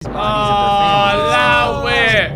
Allow it!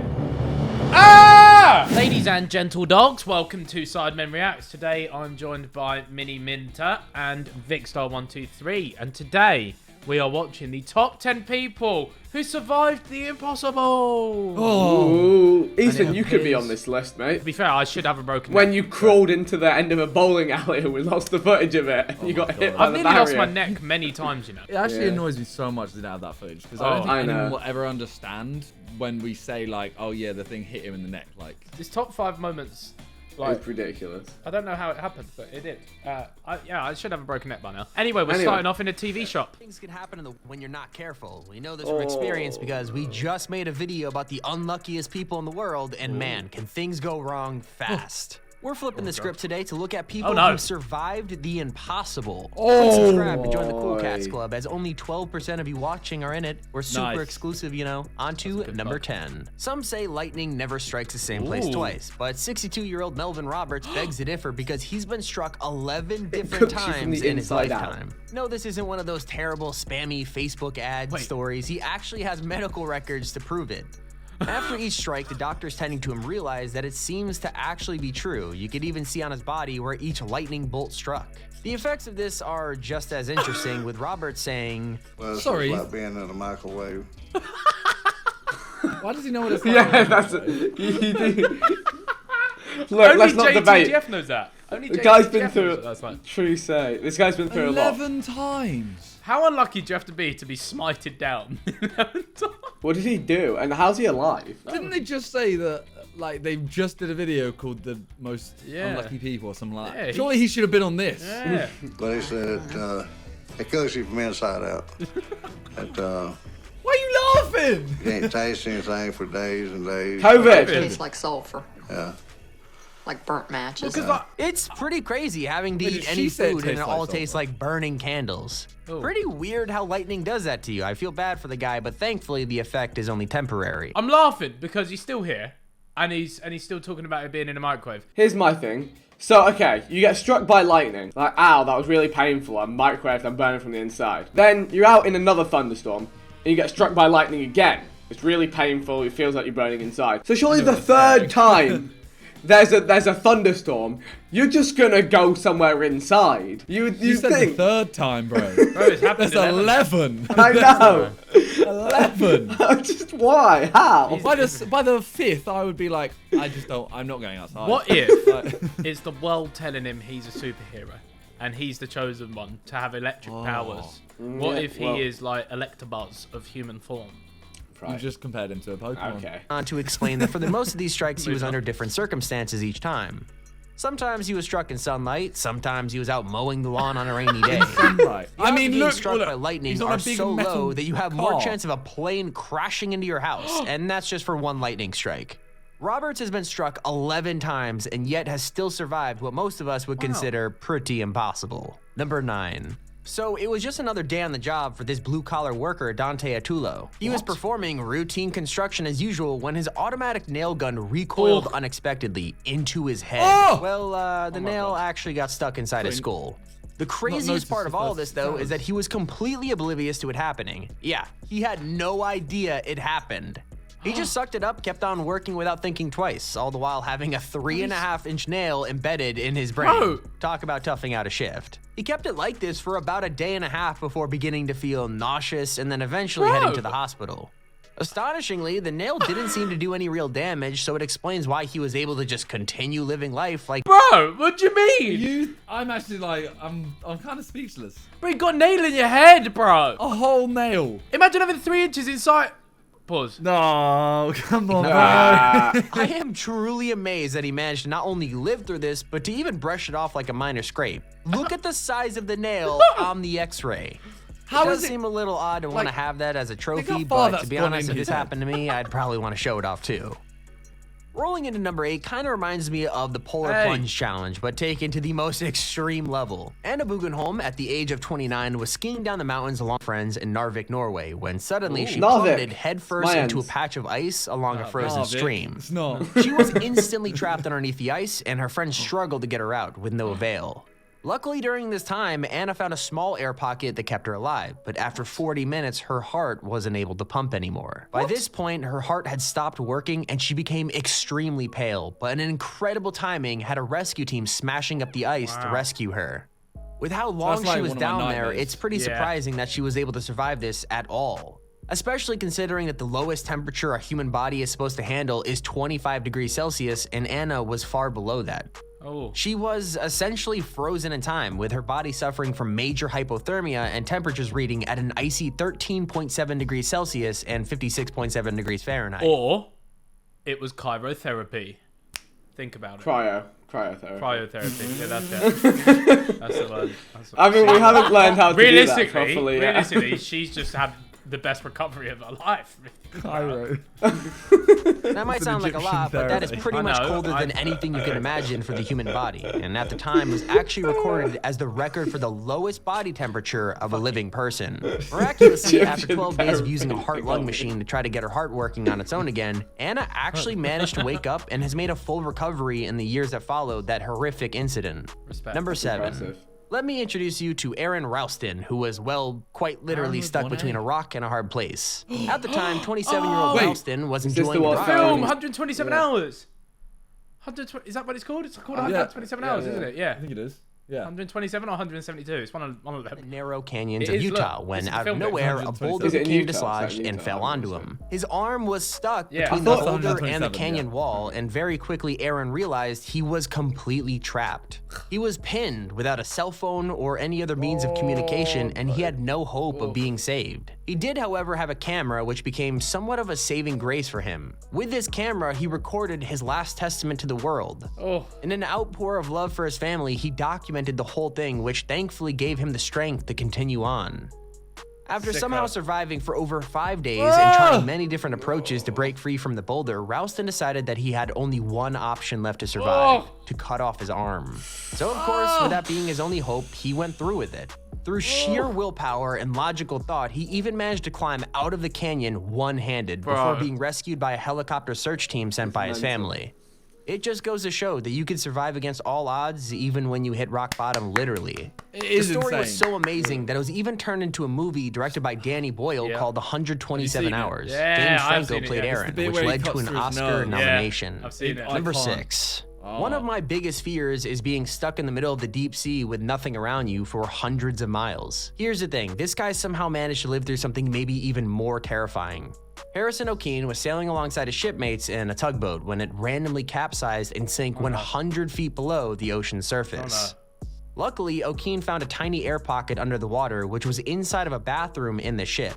Ah! Ladies and gentle dogs, welcome to Sidemen Reacts. Today I'm joined by Mini Minter and Vicstar123, and today we are watching the top 10 people who survived the impossible. Oh, Ethan, you could be on this list, mate. To be fair, I should have a broken When neck. you crawled into the end of a bowling alley and we lost the footage of it, and you got hit by I've the nearly lost my barrier. neck many times, you know. It actually annoys me so much they don't have that footage because I don't think I know. anyone will ever understand when we say like, oh yeah, the thing hit him in the neck. Like This top 5 moments, like, It's ridiculous. I don't know how it happened, but it did. I should have a broken neck by now. Anyway, we're starting off in a TV shop. Things can happen when you're not careful. We know this from experience because we just made a video about the unluckiest people in the world, and man, can things go wrong fast. We're flipping the script today to look at people who survived the impossible. Click subscribe to join the Cool Cats Club, as only 12% of you watching are in it. We're super exclusive, you know. On to number 10. Some say lightning never strikes the same place twice, but 62-year-old Melvin Roberts begs to differ because he's been struck 11 different times in his lifetime. No, this isn't one of those terrible spammy Facebook ad stories. He actually has medical records to prove it. After each strike, the doctors tending to him realize that it seems to actually be true. You could even see on his body where each lightning bolt struck. The effects of this are just as interesting, with Roberts saying, well, sorry, like being in a microwave. why does he know what it's like? Yeah, that's it. You do. Look, let's not debate. Jeff knows that. Only The guy's been JTGF through. knows that. True say. This guy's been through 11 times. How unlucky do you have to be smited down 11 times? What did he do? And how's he alive? Didn't they just say that like they just did a video called "The Most Unlucky People" or something like that? Yeah, Surely he should have been on this. Yeah. But he said it kills you from inside out. Why are you laughing? You can't taste anything for days and days. COVID. Tastes like sulfur. Yeah. Like burnt matches. it's pretty crazy having to Wait, eat she any said food and it tastes like all tastes like burning candles. Pretty weird how lightning does that to you. I feel bad for the guy, but thankfully the effect is only temporary. I'm laughing because he's still here, and he's still talking about it being in a microwave. Here's my thing. So, okay, you get struck by lightning. Like, ow, that was really painful. I'm microwaved, I'm burning from the inside. Then you're out in another thunderstorm, and you get struck by lightning again. It's really painful. It feels like you're burning inside. So surely the third time there's a thunderstorm, you're just gonna go somewhere inside. You said think? the third time, bro. Bro, it's happened There's 11. I know. 11. Just why? How? By the fifth, I would be like, I'm not going outside. What if it's the world telling him he's a superhero and he's the chosen one to have electric powers? What if he is like Electabuzz of human form? You just compared him to a Pokemon. Okay. To explain that for the most of these strikes, he was under different circumstances each time. Sometimes he was struck in sunlight, sometimes he was out mowing the lawn on a rainy day. Right. The odds of being struck by lightning are so low that you have more chance of a plane crashing into your house, and that's just for one lightning strike. Roberts has been struck 11 times and yet has still survived what most of us would consider pretty impossible. Number 9. So it was just another day on the job for this blue-collar worker, Dante Atulo. He was performing routine construction as usual when his automatic nail gun recoiled unexpectedly into his head. Well, the nail actually got stuck inside his skull. The craziest part of all of this, though, is that he was completely oblivious to it happening. Yeah, he had no idea it happened. He just sucked it up, kept on working without thinking twice, all the while having a 3.5-inch nail embedded in his brain. Bro. Talk about toughing out a shift. He kept it like this for about a day and a half before beginning to feel nauseous and then eventually heading to the hospital. Astonishingly, the nail didn't seem to do any real damage, so it explains why he was able to just continue living life like— Bro, what do you mean? I'm actually like, I'm kind of speechless. Bro, you got a nail in your head, bro. A whole nail. Imagine having 3 inches inside. Pause. No, come on, bro. I am truly amazed that he managed to not only live through this, but to even brush it off like a minor scrape. Look at the size of the nail on the x-ray. It does seem a little odd to want to have that as a trophy, but to be honest, if this happened to me, I'd probably want to show it off too. Rolling into number 8 kind of reminds me of the Polar Plunge Challenge, but taken to the most extreme level. Anna Bugenholm, at the age of 29, was skiing down the mountains along with friends in Narvik, Norway, when suddenly she plummeted headfirst into a patch of ice along a frozen stream. It's not. She was instantly trapped underneath the ice, and her friends struggled to get her out with no avail. Luckily, during this time, Anna found a small air pocket that kept her alive, but after 40 minutes, her heart wasn't able to pump anymore. By this point, her heart had stopped working and she became extremely pale, but an incredible timing had a rescue team smashing up the ice to rescue her. With how long she was down there, it's pretty surprising that she was able to survive this at all. Especially considering that the lowest temperature a human body is supposed to handle is 25 degrees Celsius, and Anna was far below that. She was essentially frozen in time, with her body suffering from major hypothermia and temperatures reading at an icy 13.7 degrees Celsius and 56.7 degrees Fahrenheit. Or it was cryotherapy. Think about it. Cryotherapy. Cryotherapy. Yeah, that's it. That's the word. I mean, we haven't learned how to do that properly yet. Realistically, she's just had the best recovery of her life. Cairo. That might sound like a lot, but that is pretty much colder than anything you can imagine for the human body, and at the time was actually recorded as the record for the lowest body temperature of a living person. Miraculously, after 12 days of using a heart-lung machine to try to get her heart working on its own again, Anna actually managed to wake up and has made a full recovery in the years that followed that horrific incident. Respect. Number 7. Impressive. Let me introduce you to Aaron Ralston, who was, well, quite literally stuck between a rock and a hard place. At the time, 27-year-old Ralston was enjoying the the one- Film, ride. 127 hours. 120, is that what it's called? It's called 127 hours, isn't it? Yeah. I think it is. Yeah. 127 or 172. It's one of them. Narrow canyons It of is, Utah look, when this is out the of film bit. nowhere a 127. boulder Is it in became Utah? Is that dislodged in and Utah? fell onto him. His arm was stuck Yeah. between I the thought boulder and the 127, canyon yeah. wall, and very quickly Aaron realized he was completely trapped. He was pinned without a cell phone or any other means of communication, and he had no hope of being saved. He did, however, have a camera, which became somewhat of a saving grace for him. With this camera, he recorded his last testament to the world. In an outpour of love for his family, he documented the whole thing, which thankfully gave him the strength to continue on. After somehow surviving for over 5 days and trying many different approaches to break free from the boulder, Ralston decided that he had only one option left to survive, to cut off his arm. So of course, with that being his only hope, he went through with it. Through sheer willpower and logical thought, he even managed to climb out of the canyon one-handed before being rescued by a helicopter search team sent by his family. It just goes to show that you can survive against all odds even when you hit rock bottom, literally. It is The story was insane. so amazing that it was even turned into a movie directed by Danny Boyle called 127 seen it? Hours. Yeah, James I've Franco seen it, played yeah. It's the Aaron, bit which where he led to cuts an through his Oscar nose. nomination. I've seen it. Number Iconic. 6. One of my biggest fears is being stuck in the middle of the deep sea with nothing around you for hundreds of miles. Here's the thing, this guy somehow managed to live through something maybe even more terrifying. Harrison O'Keefe was sailing alongside his shipmates in a tugboat when it randomly capsized and sank 100 feet below the ocean's surface. Luckily, O'Keefe found a tiny air pocket under the water, which was inside of a bathroom in the ship.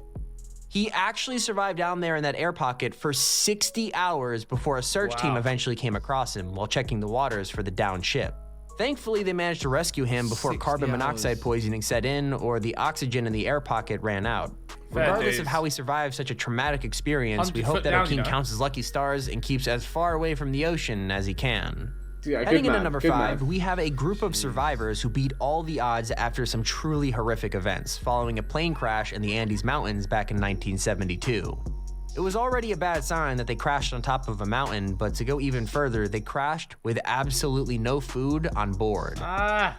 He actually survived down there in that air pocket for 60 hours before a search team eventually came across him while checking the waters for the downed ship. Thankfully, they managed to rescue him before 60 carbon monoxide hours. poisoning set in or the oxygen in the air pocket ran out. Regardless of how he survived such a traumatic experience, we 100 hope foot that down, O'Keefe you know. counts his lucky stars and keeps as far away from the ocean as he can. Yeah, good Heading into man, number good 5, man. we have a group of survivors who beat all the odds after some truly horrific events following a plane crash in the Andes Mountains back in 1972. It was already a bad sign that they crashed on top of a mountain, but to go even further, they crashed with absolutely no food on board.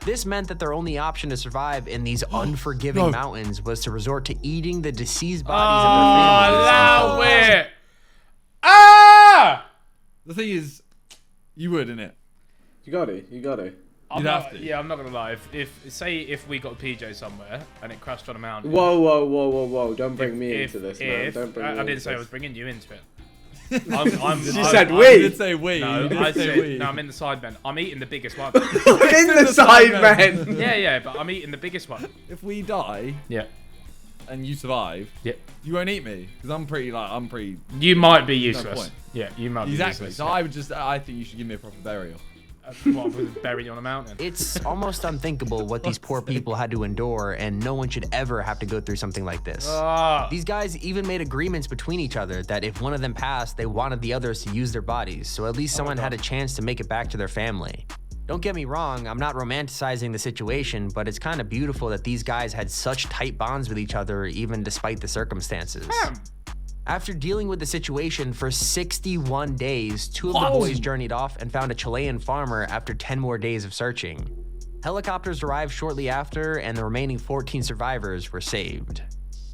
This meant that their only option to survive in these unforgiving mountains was to resort to eating the deceased bodies of Allow their families. it. Ah! The thing is, you would, innit? You got it. I'm You'd not, have to. Yeah, I'm not gonna lie. If we got a PJ somewhere and it crashed on a mountain. Whoa! Don't bring me if- into this, man. if- Don't bring me I into didn't say I this. was bringing you into it. You said we. You did say we. No, you did I say said we. no. I'm in the side bin. I'm eating the biggest one. in the side, man. yeah, but I'm eating the biggest one. If we die Yeah. and you survive, Yeah. you won't eat me because I'm pretty. You might be no useless. point. Yeah, you might be Exactly. useless. So I think you should give me a proper burial. What, with buried on a mountain? It's almost unthinkable what these poor people had to endure, and no one should ever have to go through something like this. These guys even made agreements between each other that if one of them passed, they wanted the others to use their bodies, so at least someone had a chance to make it back to their family. Don't get me wrong, I'm not romanticizing the situation, but it's kind of beautiful that these guys had such tight bonds with each other even despite the circumstances. After dealing with the situation for 61 days, 2 of the boys journeyed off and found a Chilean farmer after 10 more days of searching. Helicopters arrived shortly after, and the remaining 14 survivors were saved.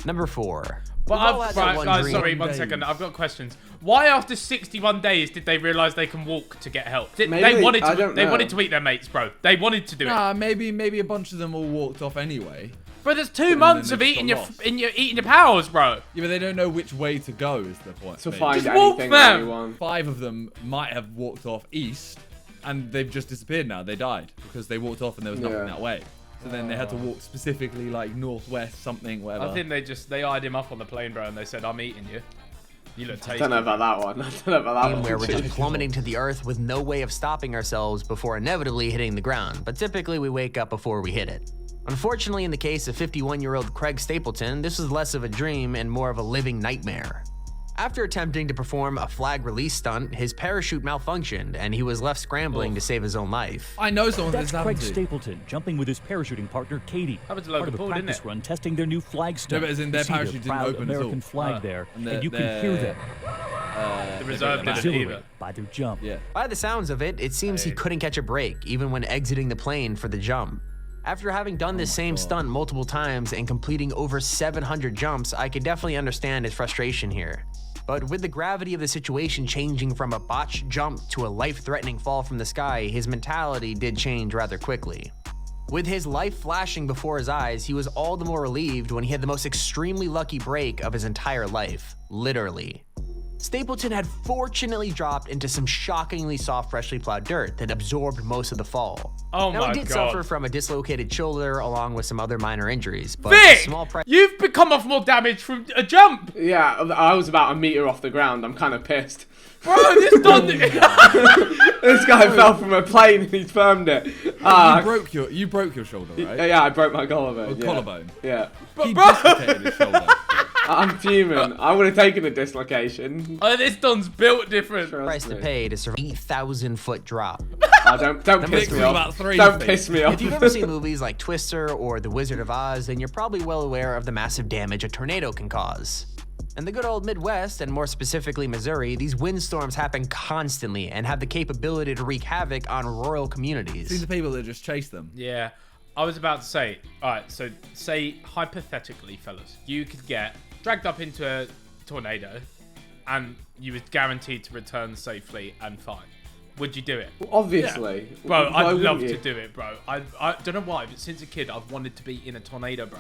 Number 4. But We've all had that right, one guys, dream. sorry, 1 second. I've got questions. Why after 61 days did they realise they can walk to get help? They wanted to eat their mates, bro. They wanted to do it. Nah, maybe a bunch of them all walked off anyway. Bro, there's 2 months of eating your powers, bro. Yeah, but they don't know which way to go is the point. To find Just walk, anything fam. anyone. 5 of them might have walked off east, and they've just disappeared now. They died because they walked off and there was nothing that way. So then they had to walk specifically like northwest, something, whatever. I think they eyed him up on the plane, bro, and they said, "I'm eating you. You look tasty." I don't know about that one. I don't know about that one. Where we're just plummeting to the earth with no way of stopping ourselves before inevitably hitting the ground, but typically we wake up before we hit it. Unfortunately, in the case of 51-year-old Craig Stapleton, this was less of a dream and more of a living nightmare. After attempting to perform a flag release stunt, his parachute malfunctioned and he was left scrambling to save his own life. I know someone That's that's Craig happened to. Stapleton jumping with his parachuting partner Katie. That was a Part load of of a bull, didn't practice it? run testing their new flag stunt. No, but as in their You see parachute didn't proud open at all. American flag there, And and you can hear them. The reserve didn't either. Exhilarated by their jump. Yeah. By the sounds of it, it seems he couldn't catch a break even when exiting the plane for the jump. After having done this same stunt multiple times and completing over 700 jumps, I could definitely understand his frustration here. But with the gravity of the situation changing from a botched jump to a life-threatening fall from the sky, his mentality did change rather quickly. With his life flashing before his eyes, he was all the more relieved when he had the most extremely lucky break of his entire life, literally. Stapleton had fortunately dropped into some shockingly soft, freshly plowed dirt that absorbed most of the fall. Oh Now, my he did God. suffer from a dislocated shoulder along with some other minor injuries, but Vic, the small price you've become off more damage from a jump. Yeah, I was about a meter off the ground. I'm kind of pissed. Bro, this done. This guy fell from a plane and he firmed it. You broke your shoulder, right? Yeah, I broke my collarbone. Or collarbone. Yeah. He dislocated his shoulder. I'm fuming. I would have taken a dislocation. Oh, this Don's built different. price to pay to survive an 8,000-foot drop. Don't piss me about off. 3 Don't feet. piss me off. If you've ever seen movies like Twister or The Wizard of Oz, then you're probably well aware of the massive damage a tornado can cause. In the good old Midwest, and more specifically Missouri, these windstorms happen constantly and have the capability to wreak havoc on rural See communities. the people that just chase them. Yeah, I was about to say. All right, so say hypothetically, fellas, you could get dragged up into a tornado, and you was guaranteed to return safely and fine. Would you do it? Obviously. Bro, Why I'd wouldn't love you? to do it, bro. I don't know why, but since a kid, I've wanted to be in a tornado, bro.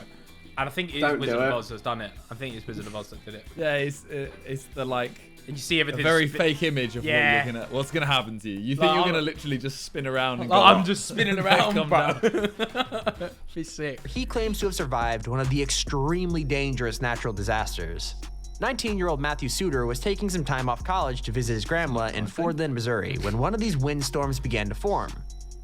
And I think it's Don't Wizard do of it. Oz that's done it. I think it's Wizard of Oz that did it. Yeah, it's the like And you see a everything. very fake image of Yeah. what's gonna happen to you. You think Like, you're I'm- gonna literally just spin around and Like, go, I'm just spinning around, Come bro. down. Be sick. He claims to have survived one of the extremely dangerous natural disasters. 19-year-old Matthew Suter was taking some time off college to visit his grandma in Fordland, Missouri, when one of these windstorms began to form.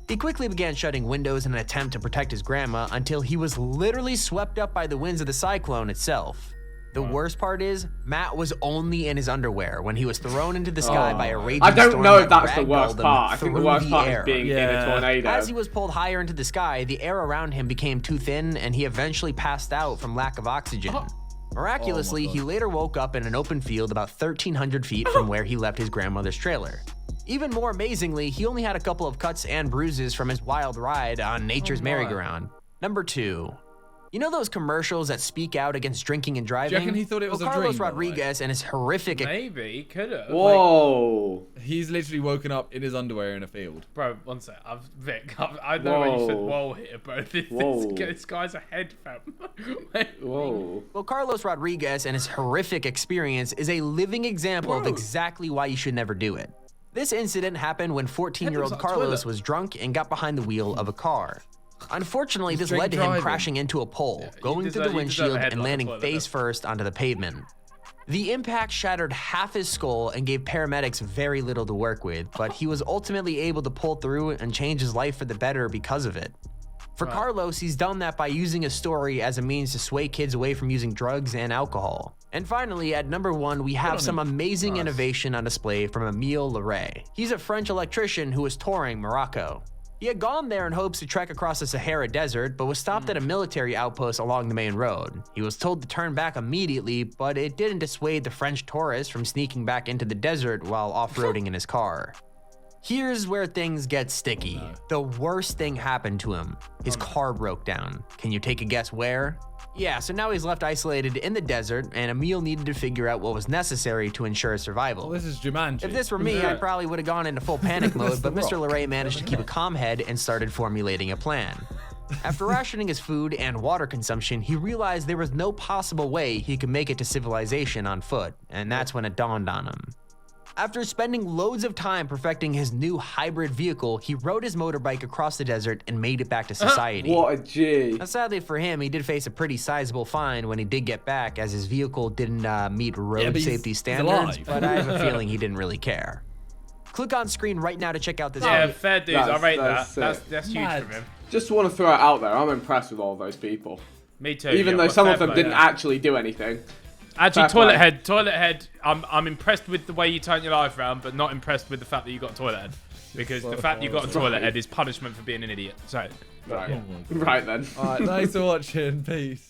He quickly began shutting windows in an attempt to protect his grandma until he was literally swept up by the winds of the cyclone itself. The worst part is, Matt was only in his underwear when he was thrown into the sky by a raging I don't storm know that if that's the ragdolled worst him part. I think the through worst part air. is being in a Yeah. tornado. As he was pulled higher into the sky, the air around him became too thin and he eventually passed out from lack of oxygen. Miraculously, he later woke up in an open field about 1,300 feet from where he left his grandmother's trailer. Even more amazingly, he only had a couple of cuts and bruises from his wild ride on nature's merry-go-round. Number 2. You know those commercials that speak out against drinking and driving? Do you reckon he thought it was a Carlos dream, by the way? Rodriguez and his horrific Maybe he could have. Whoa. He's literally woken up in his underwear in a field. Bro, one sec. I know when you said Whoa. whoa here, bro. Whoa. This guy's a head, fam. Whoa. Well, Carlos Rodriguez and his horrific experience is a living example of exactly why you should never do it. This incident happened when 14-year-old like a Carlos toilet. was drunk and got behind the wheel of a car. Unfortunately, this drink led to him driving. crashing into a pole, going through deserve- the you deserve a windshield head and like a landing toilet, face though. first onto the pavement. The impact shattered half his skull and gave paramedics very little to work with, but he was ultimately able to pull through and change his life for the better because of it. For Carlos, he's done that by using his story as a means to sway kids away from using drugs and alcohol. And finally, at number 1, we have some amazing innovation on display from Emile Leray. He's a French electrician who was touring Morocco. He had gone there in hopes to trek across the Sahara Desert, but was stopped at a military outpost along the main road. He was told to turn back immediately, but it didn't dissuade the French tourist from sneaking back into the desert while off-roading in his car. Here's where things get sticky. The worst thing happened to him. His car broke down. Can you take a guess where? Yeah, so now he's left isolated in the desert, and Emil needed to figure out what was necessary to ensure his survival. Well, this is Jumanji. If this were me, I probably would have gone into full panic mode, but Mr. Larray managed to keep a calm head and started formulating a plan. After rationing his food and water consumption, he realized there was no possible way he could make it to civilization on foot, and that's when it dawned on him. After spending loads of time perfecting his new hybrid vehicle, he rode his motorbike across the desert and made it back to society. What a G. Now, sadly for him, he did face a pretty sizable fine when he did get back, as his vehicle didn't meet road safety standards, but I have a feeling he didn't really care. Click on screen right now to check out this Yeah, video. fair dues. I rate that. That's That's huge from him. Just want to throw it out there. I'm impressed with all those people. Me too. Even though some of them didn't actually do anything. Actually, fair toilet head. I'm impressed with the way you turned your life around, but not impressed with the fact that you got a toilet head. Because the fact you got a toilet head is punishment for being an idiot. So, Right. Right then. Alright, thanks for watching. Peace.